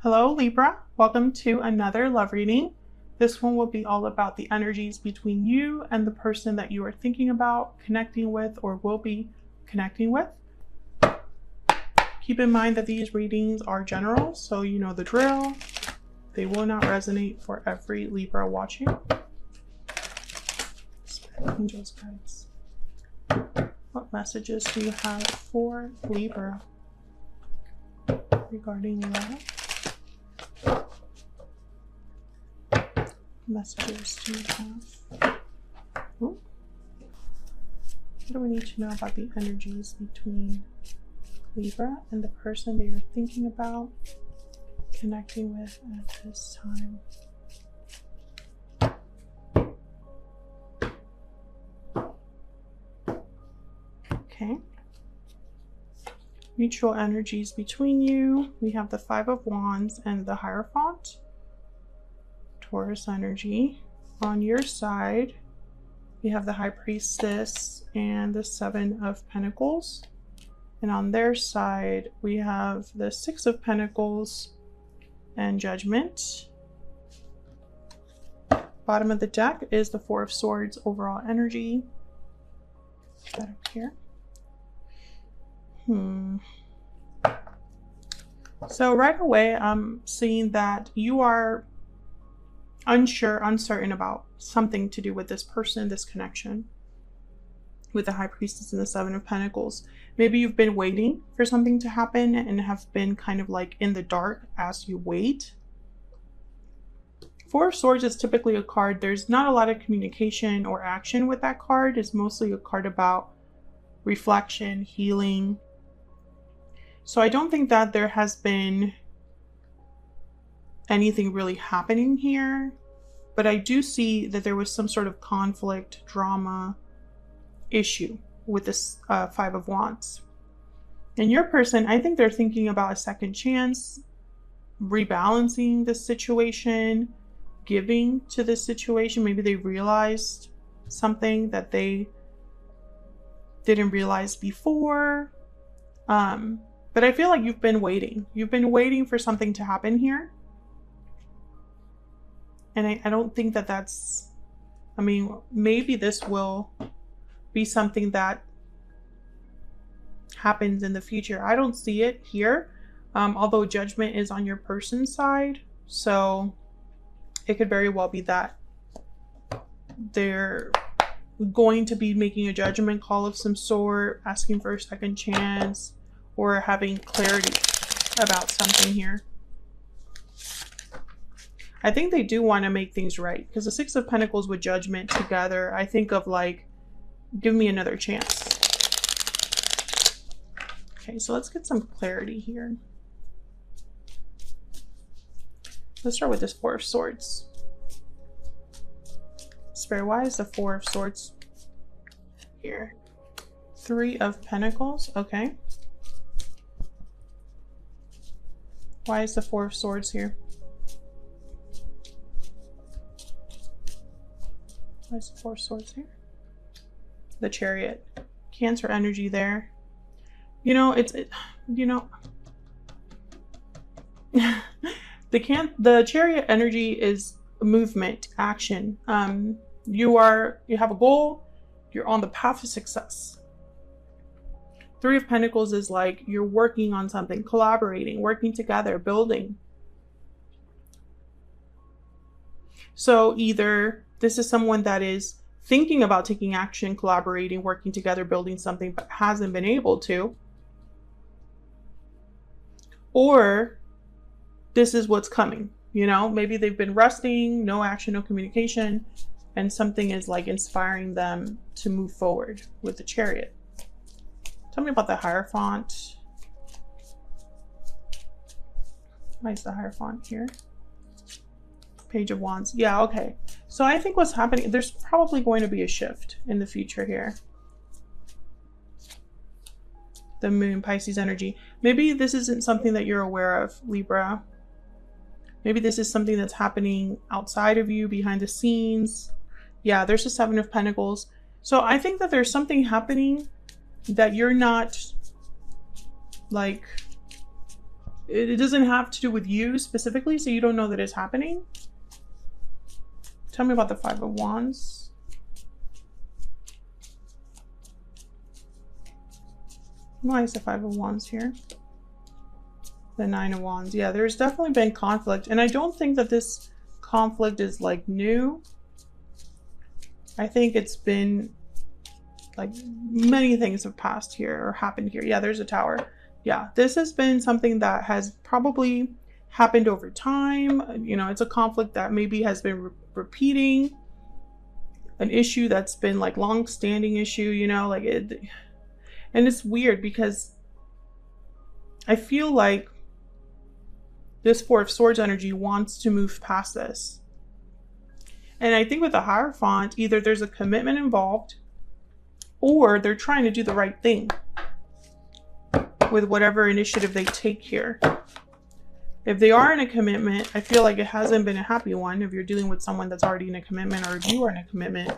Hello Libra, welcome to another love reading. This one will be all about the energies between you and the person that you are thinking about connecting with or will be connecting with. Keep in mind that these readings are general, so you know the drill. They will not resonate for every Libra watching. Angels, guides. What messages do you have for Libra regarding love? Messages do you have? Ooh. What do we need to know about the energies between Libra and the person that you're thinking about connecting with at this time? Okay. Mutual energies between you. We have the Five of Wands and the Hierophant. Taurus energy. On your side, we have the High Priestess and the Seven of Pentacles. And on their side, we have the Six of Pentacles and Judgment. Bottom of the deck is the Four of Swords overall energy. Put that up here. So right away, I'm seeing that you are uncertain about something to do with this person, this connection with the High Priestess and the Seven of Pentacles. Maybe you've been waiting for something to happen and have been kind of like in the dark as you wait. Four of Swords is typically a card. There's not a lot of communication or action with that card. It's mostly a card about reflection, healing. So I don't think that there has been anything really happening here, but I do see that there was some sort of conflict, drama, issue with this Five of Wands. And your person, I think they're thinking about a second chance, rebalancing the situation, giving to this situation. Maybe they realized something that they didn't realize before. But I feel like you've been waiting. You've been waiting for something to happen here. And I don't think that that's, I mean, maybe this will be something that happens in the future. I don't see it here, although Judgment is on your person's side. So it could very well be that they're going to be making a judgment call of some sort, asking for a second chance, or having clarity about something here. I think they do want to make things right, because the Six of Pentacles with Judgment together, I think of like, give me another chance. Okay, so let's get some clarity here. Let's start with this Four of Swords. Spirit, why is the Four of Swords here? Three of Pentacles, okay. Why is the Four of Swords here? Why is the Four of Swords here? The Chariot. Cancer energy there. You know, the Chariot energy is movement, action. You have a goal, you're on the path of success. Three of Pentacles is like you're working on something, collaborating, working together, building. So either this is someone that is thinking about taking action, collaborating, working together, building something, but hasn't been able to. Or this is what's coming, you know? Maybe they've been resting, no action, no communication, and something is like inspiring them to move forward with the Chariot. Tell me about the Hierophant. Why is the Hierophant here? Page of Wands. Yeah, okay. So I think what's happening, there's probably going to be a shift in the future here. The Moon, Pisces energy. Maybe this isn't something that you're aware of, Libra. Maybe this is something that's happening outside of you, behind the scenes. Yeah, there's the Seven of Pentacles. So I think that there's something happening that you're not like it doesn't have to do with you specifically, so you don't know that it's happening. Tell me about the Five of Wands. Why is the Five of Wands here? The Nine of Wands. Yeah, there's definitely been conflict. And I don't think that this conflict is like new. I think it's been like many things have passed here or happened here. Yeah, there's a Tower. Yeah, this has been something that has probably happened over time. You know, it's a conflict that maybe has been repeating, an issue that's been like long-standing issue, you know, like it. And it's weird because I feel like this Four of Swords energy wants to move past this. And I think with the Hierophant, either there's a commitment involved or they're trying to do the right thing with whatever initiative they take here. If they are in a commitment, I feel like it hasn't been a happy one. If you're dealing with someone that's already in a commitment, or if you are in a commitment,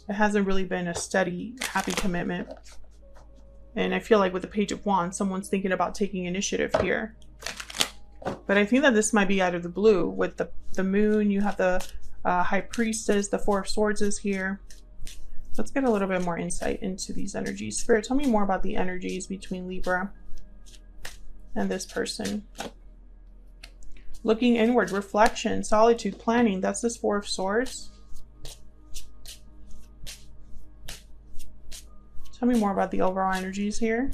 it hasn't really been a steady, happy commitment. And I feel like with the Page of Wands, someone's thinking about taking initiative here. But I think that this might be out of the blue. With the Moon, you have the High Priestess, the Four of Swords is here. Let's get a little bit more insight into these energies. Spirit, tell me more about the energies between Libra and this person. Looking inward, reflection, solitude, planning. That's this Four of Swords. Tell me more about the overall energies here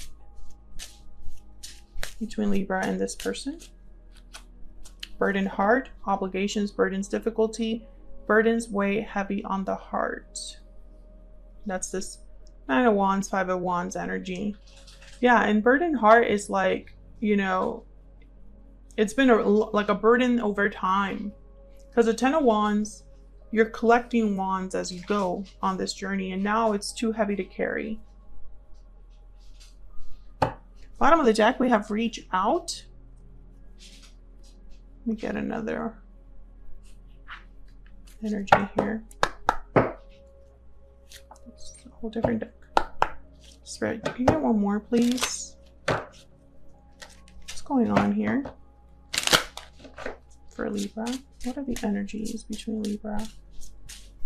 between Libra and this person. Burdened heart, obligations, burdens, difficulty. Burdens weigh heavy on the heart. That's this Nine of Wands, Five of Wands energy. Yeah, and burdened heart is like, you know, it's been like a burden over time. Because the Ten of Wands, you're collecting wands as you go on this journey, and now it's too heavy to carry. Bottom of the deck, we have reach out. Let me get another energy here. It's a whole different deck. Spirit, can you get one more, please? What's going on here for Libra? What are the energies between Libra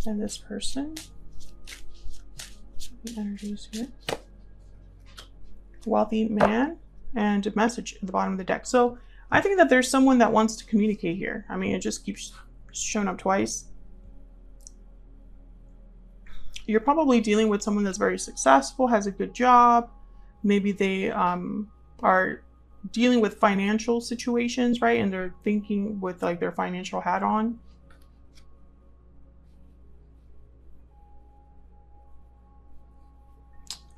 and this person? The energies here. Wealthy man and a message at the bottom of the deck. So I think that there's someone that wants to communicate here. I mean, it just keeps showing up twice. You're probably dealing with someone that's very successful, has a good job. Maybe they are dealing with financial situations, right? And they're thinking with like their financial hat on.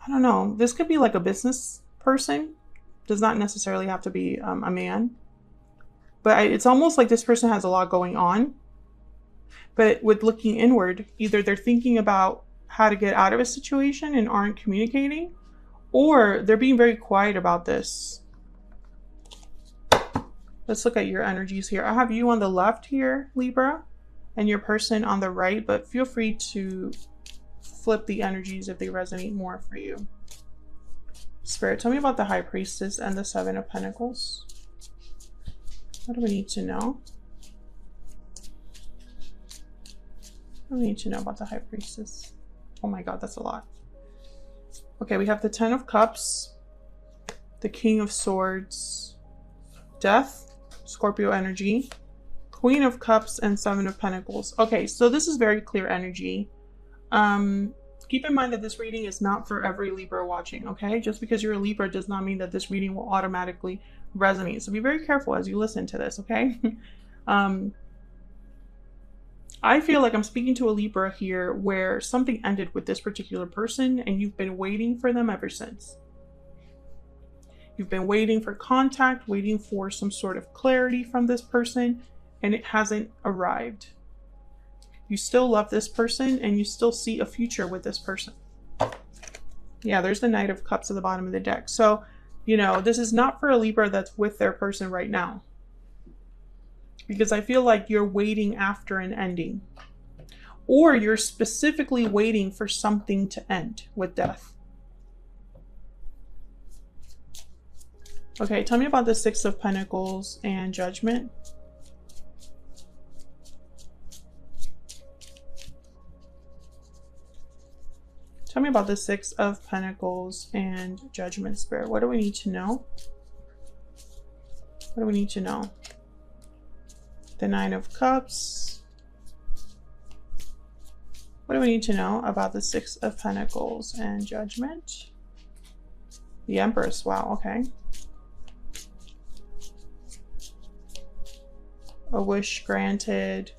I don't know. This could be like a business person. Does not necessarily have to be a man. But it's almost like this person has a lot going on. But with looking inward, either they're thinking about how to get out of a situation and aren't communicating, or they're being very quiet about this. Let's look at your energies here. I have you on the left here, Libra, and your person on the right, but feel free to flip the energies if they resonate more for you. Spirit, tell me about the High Priestess and the Seven of Pentacles. What do we need to know? What do we need to know about the High Priestess? Oh my God, that's a lot. Okay, we have the Ten of Cups, the King of Swords, Death, Scorpio energy, Queen of Cups, and Seven of Pentacles. Okay, so this is very clear energy. Keep in mind that this reading is not for every Libra watching, okay? Just because you're a Libra does not mean that this reading will automatically resonate. So be very careful as you listen to this, okay? I feel like I'm speaking to a Libra here where something ended with this particular person and you've been waiting for them ever since. You've been waiting for contact, waiting for some sort of clarity from this person, and it hasn't arrived. You still love this person and you still see a future with this person. Yeah, there's the Knight of Cups at the bottom of the deck. So, you know, this is not for a Libra that's with their person right now. Because I feel like you're waiting after an ending. Or you're specifically waiting for something to end with death. Okay, tell me about the Six of Pentacles and Judgment. Tell me about the Six of Pentacles and Judgment, Spirit. What do we need to know? What do we need to know? The Nine of Cups. What do we need to know about the Six of Pentacles and Judgment? The Empress. Wow, okay. A wish granted.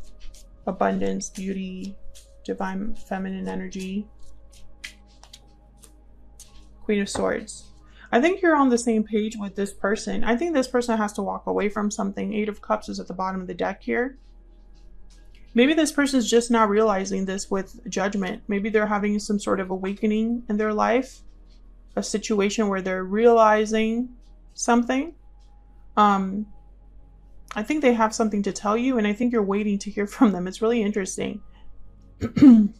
Abundance, beauty, divine feminine energy. Queen of Swords. I think you're on the same page with this person. I think this person has to walk away from something. Eight of Cups is at the bottom of the deck here. Maybe this person is just now realizing this with Judgment. Maybe they're having some sort of awakening in their life. A situation where they're realizing something. I think they have something to tell you, and I think you're waiting to hear from them. It's really interesting. Can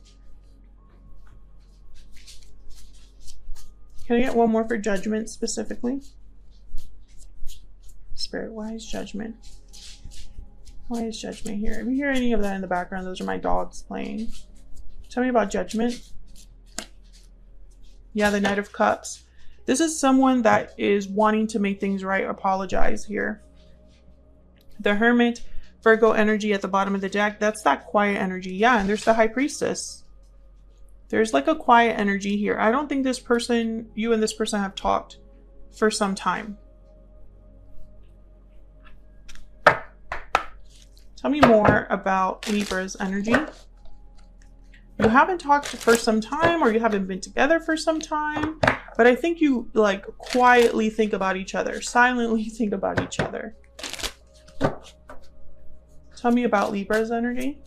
I get one more for Judgment specifically? Spirit, why is Judgment? Why is Judgment here? If you hear any of that in the background, those are my dogs playing. Tell me about Judgment. Yeah, the Knight of Cups. This is someone that is wanting to make things right, apologize here. The Hermit, Virgo energy at the bottom of the deck. That's that quiet energy. Yeah, and there's the High Priestess. There's like a quiet energy here. I don't think this person, you and this person have talked for some time. Tell me more about Libra's energy. You haven't talked for some time, or you haven't been together for some time, but I think you like quietly think about each other, silently think about each other. Tell me about Libra's energy.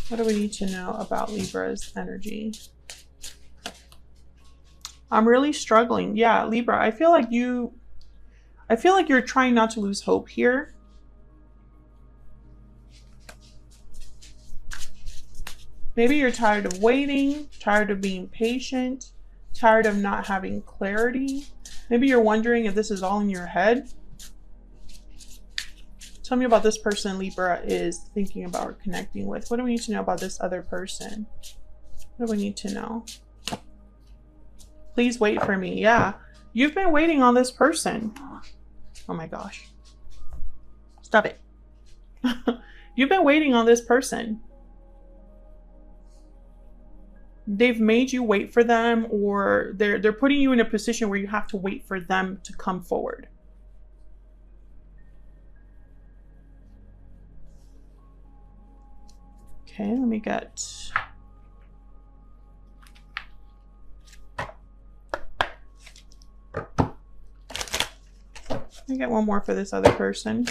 What do we need to know about Libra's energy? I'm really struggling. Yeah, Libra, I feel like you're trying not to lose hope here. Maybe you're tired of waiting, tired of being patient, tired of not having clarity. Maybe you're wondering if this is all in your head. Tell me about this person Libra is thinking about or connecting with. What do we need to know about this other person? What do we need to know? Please wait for me. Yeah, you've been waiting on this person. Oh my gosh. Stop it. You've been waiting on this person. They've made you wait for them, or they're putting you in a position where you have to wait for them to come forward. Okay, let me get... Let me get one more for this other person.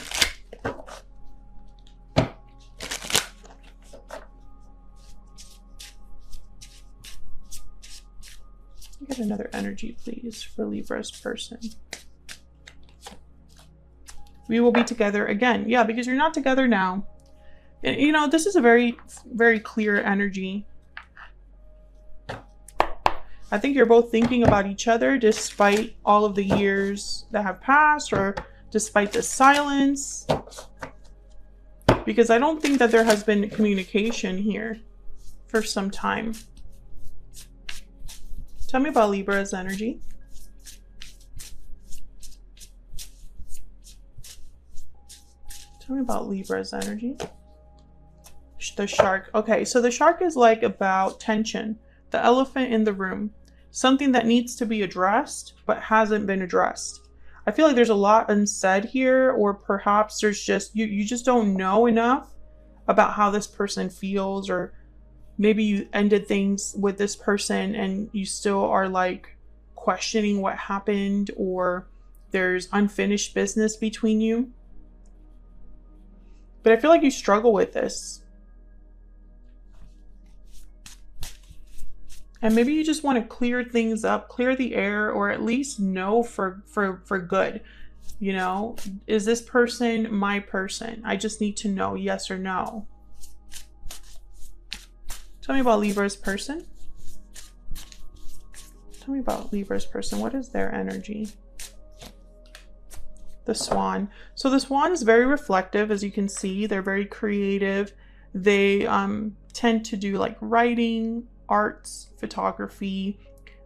Get another energy, please, for Libra's person. We will be together again. Yeah, because you're not together now. And, you know, this is a very, very clear energy. I think you're both thinking about each other despite all of the years that have passed, or despite the silence. Because I don't think that there has been communication here for some time. Tell me about Libra's energy. Tell me about Libra's energy. The shark. Okay, so the shark is like about tension. The elephant in the room. Something that needs to be addressed, but hasn't been addressed. I feel like there's a lot unsaid here, or perhaps there's just, you just don't know enough about how this person feels, or maybe you ended things with this person and you still are like questioning what happened, or there's unfinished business between you. But I feel like you struggle with this. And maybe you just want to clear things up, clear the air, or at least know for good. You know, is this person my person? I just need to know yes or no. Tell me about Libra's person. Tell me about Libra's person. What is their energy? The Swan. So the Swan is very reflective, as you can see. They're very creative. They tend to do like writing, arts, photography,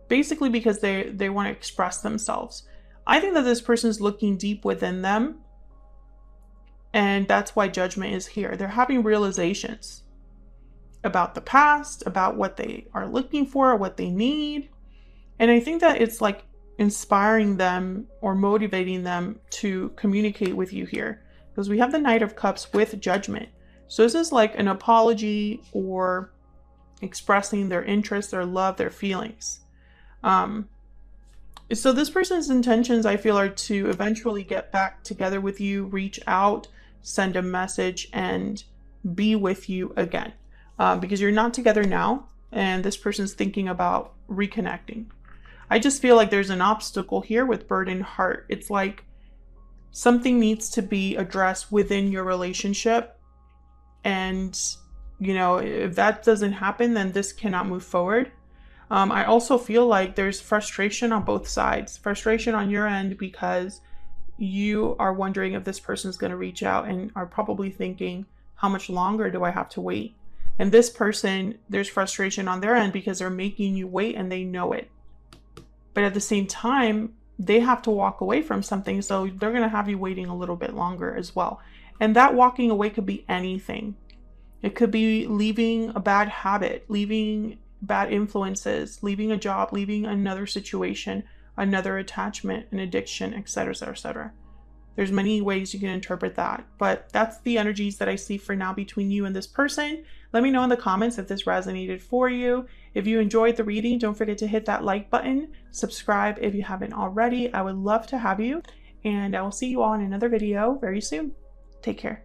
basically because they want to express themselves. I think that this person is looking deep within them, and that's why Judgment is here. They're having realizations about the past, about what they are looking for, what they need. And I think that it's like inspiring them or motivating them to communicate with you here, because we have the Knight of Cups with Judgment. So this is like an apology or expressing their interest, their love, their feelings. So this person's intentions, I feel, are to eventually get back together with you, reach out, send a message, and be with you again, because you're not together now, and this person's thinking about reconnecting. I just feel like there's an obstacle here with burdened heart. It's like something needs to be addressed within your relationship. And, you know, if that doesn't happen, then this cannot move forward. I also feel like there's frustration on both sides. Frustration on your end because you are wondering if this person is going to reach out and are probably thinking, how much longer do I have to wait? And this person, there's frustration on their end because they're making you wait and they know it. But at the same time, they have to walk away from something, so they're going to have you waiting a little bit longer as well. And that walking away could be anything. It could be leaving a bad habit, leaving bad influences, leaving a job, leaving another situation, another attachment, an addiction, etc., etc., etc. There's many ways you can interpret that, but that's the energies that I see for now between you and this person. Let me know in the comments if this resonated for you. If you enjoyed the reading, don't forget to hit that like button, subscribe if you haven't already. I would love to have you, and I will see you all in another video very soon. Take care.